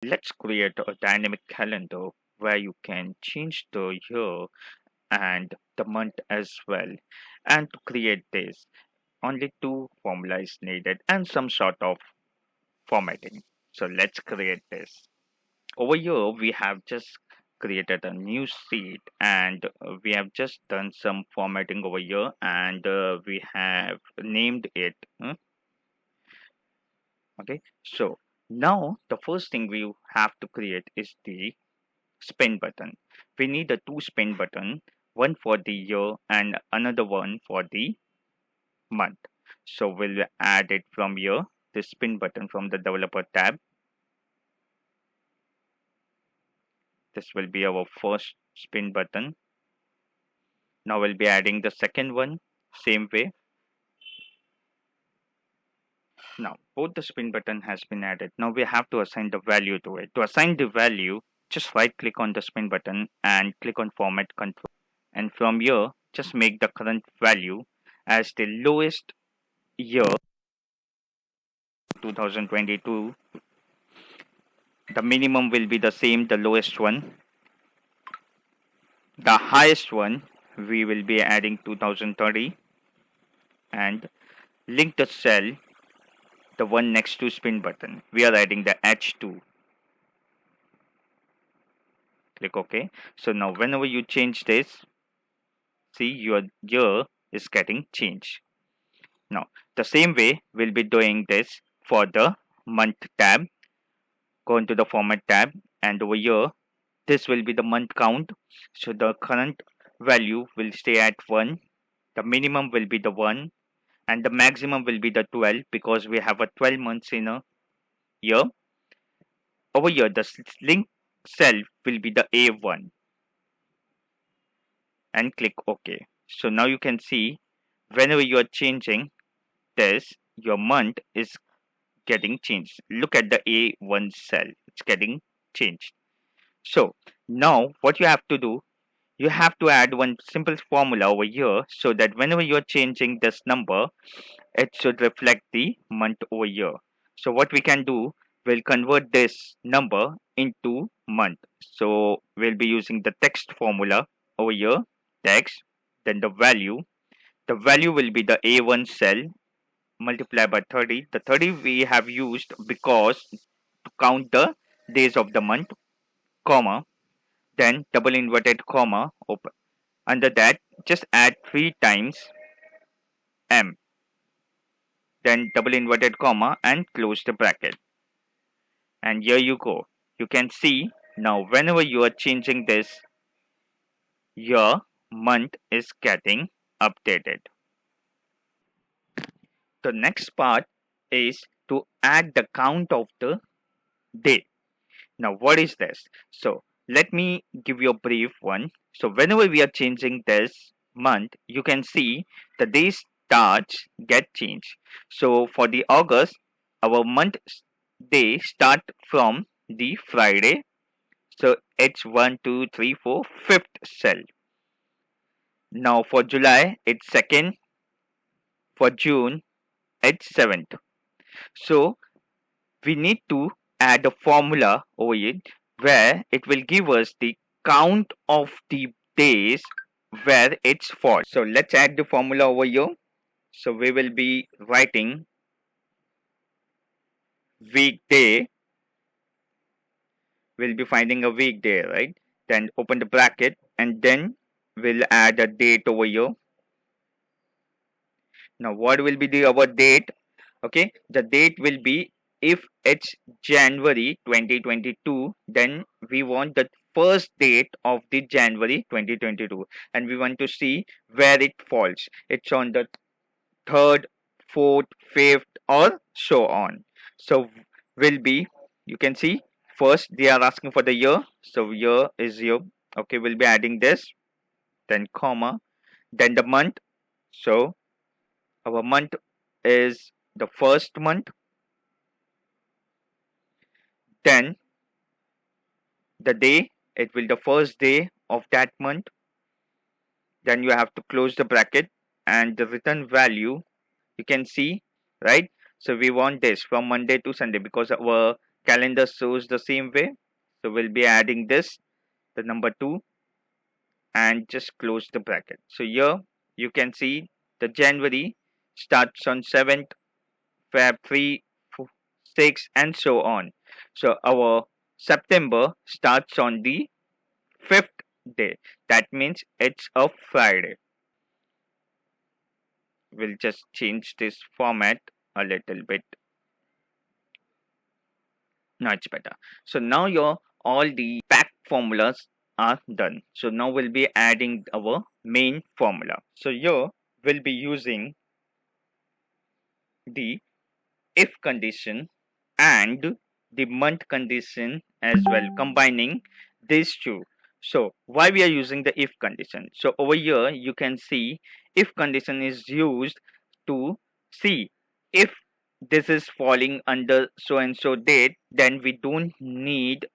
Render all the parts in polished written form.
let's create a dynamic calendar where you can change the year and the month as well. And to create this, only two formulas needed and some sort of formatting. So let's create this. Over here, we have just created a new sheet and we have just done some formatting over here and we have named it. Okay, so now the first thing we have to create is the spin button. We need a two spin button, one for the year and another one for the month. So we'll add it from here, the spin button from the developer tab. This will be our first spin button. Now we'll be adding the second one, same way. Now both the spin button has been added. Now we have to assign the value to it. To assign the value, just right click on the spin button and click on format control. And from here, just make the current value as the lowest year 2022. The minimum will be the same, the lowest one. The highest one we will be adding 2030 and link the cell, the one next to spin button. We are adding the H2. Click OK. So now whenever you change this, see your year is getting changed. Now the same way we'll be doing this for the month tab. Go into the format tab and over here this will be the month count. So the current value will stay at 1. The minimum will be the 1 and the maximum will be the 12 because we have a 12 months in a year. Over here the link cell will be the A1 and click OK. So now you can see whenever you are changing this, your month is getting changed. Look at the A1 cell, it's getting changed. So now what you have to do, you have to add one simple formula over here so that whenever you're changing this number, it should reflect the month over here. So what we can do, we'll convert this number into month. So we'll be using the text formula over here, text, then the value. The value will be the A1 cell multiplied by 30. The 30 we have used because to count the days of the month, comma, then double inverted comma open. Under that, just add 3 times m, then double inverted comma and close the bracket. And here you go. You can see now whenever you are changing this, your month is getting updated. The next part is to add the count of the day. Now what is this? So let me give you a brief one. So whenever we are changing this month, you can see the day starts get changed. So for the August, our month day start from the Friday. So it's 1, 2, 3, 4, 5th cell. Now for July, it's 2nd. For June, it's 7th. So we need to add a formula over it where it will give us the count of the days where it's falls. So let's add the formula over here. So we will be writing weekday. We'll be finding a weekday, right? Then open the bracket and then we'll add a date over here. Now what will be the our date? Okay, the date will be, if it's January 2022, then we want the first date of the January 2022 and we want to see where it falls. It's on the 3rd, 4th, 5th or so on. So will be, you can see first they are asking for the year, so year is year. Okay, we'll be adding this, then comma, then the month. So our month is the first month, then the day, it will the first day of that month, then you have to close the bracket and the return value you can see, right? So we want this from Monday to Sunday because our calendar shows the same way. So we'll be adding this, the number 2, and just close the bracket. So here you can see the January starts on 7th, Feb 3, 6, and so on. So our September starts on the 5th day. That means it's a Friday. We'll just change this format a little bit. Now it's better. So now your all the packed formulas are done. So now we'll be adding our main formula. So here we'll be using the if condition and the month condition as well, combining these two. So why we are using the if condition? So over here you can see if condition is used to see if this is falling under so and so date, then we don't need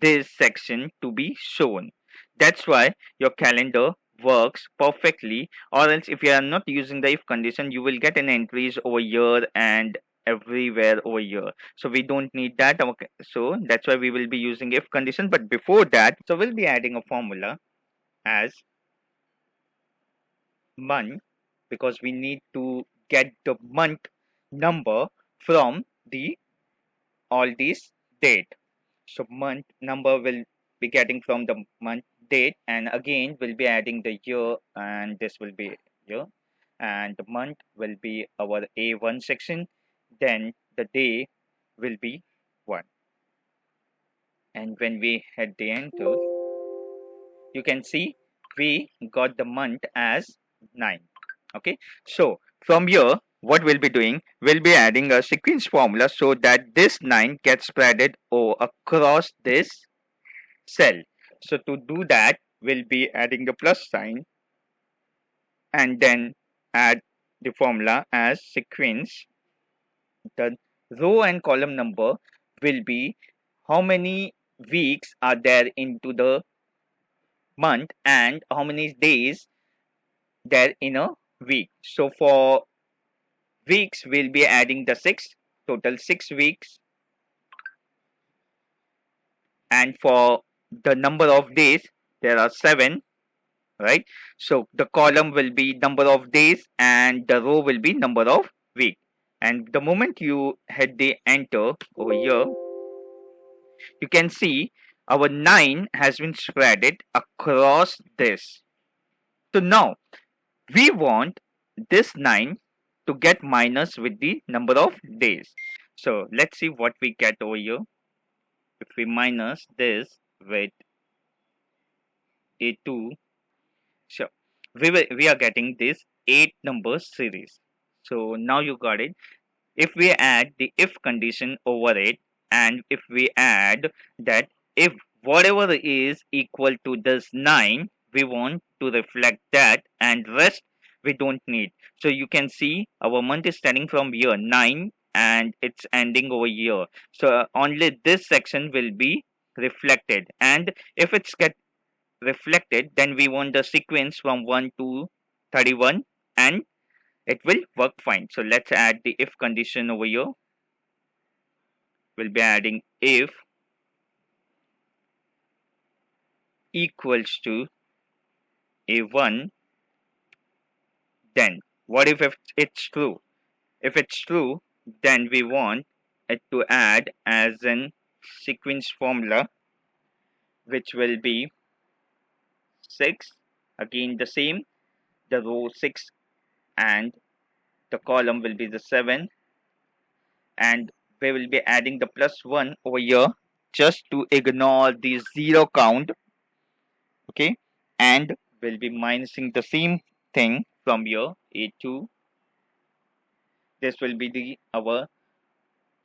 this section to be shown. That's why your calendar works perfectly, or else if you are not using the if condition, you will get an entries over here and everywhere over here. So we don't need that. Okay, so that's why we will be using if condition. But before that, so we'll be adding a formula as month, because we need to get the month number from the all these date. So month number will be getting from the month date, and again we'll be adding the year, and this will be year, and the month will be our A1 section, then the day will be 1, and when we hit the enter, you can see we got the month as 9. Okay, so from here what we'll be doing, we'll be adding a sequence formula so that this 9 gets spreaded across this cell. So to do that, we'll be adding the plus sign and then add the formula as sequence. The row and column number will be how many weeks are there into the month and how many days there in a week. So for weeks, we'll be adding the 6, total 6 weeks, and for the number of days, there are 7, right? So the column will be number of days and the row will be number of week. And the moment you hit the enter over here, you can see our 9 has been spreaded across this. So now we want this 9 to get minus with the number of days. So let's see what we get over here. If we minus this with A2, so we are getting this 8 number series. So now you got it. If we add the if condition over it, and if we add that if whatever is equal to this 9, we want to reflect that, and rest we don't need. So you can see our month is starting from here 9 and it's ending over here. So only this section will be reflected, and if it's get reflected, then we want the sequence from 1 to 31, and it will work fine. So let's add the if condition over here. We'll be adding if equals to A1, then what if it's true? If it's true, then we want it to add as an sequence formula, which will be 6, again the same, the row 6 and the column will be the 7, and we will be adding the plus 1 over here just to ignore the 0 count. Okay, and we'll be minusing the same thing from here A2. This will be the our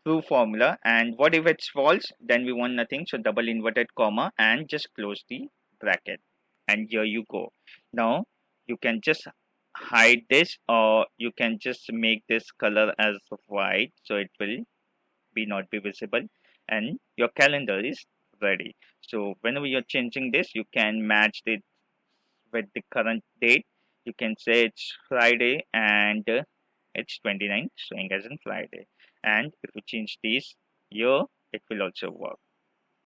true formula, and what if it's false? Then we want nothing, so double inverted comma and just close the bracket, and here you go. Now you can just hide this, or you can just make this color as white so it will be not be visible, and your calendar is ready. So whenever you're changing this, you can match it with the current date. You can say it's Friday and it's 29 showing as in Friday, and if you change this year, it will also work.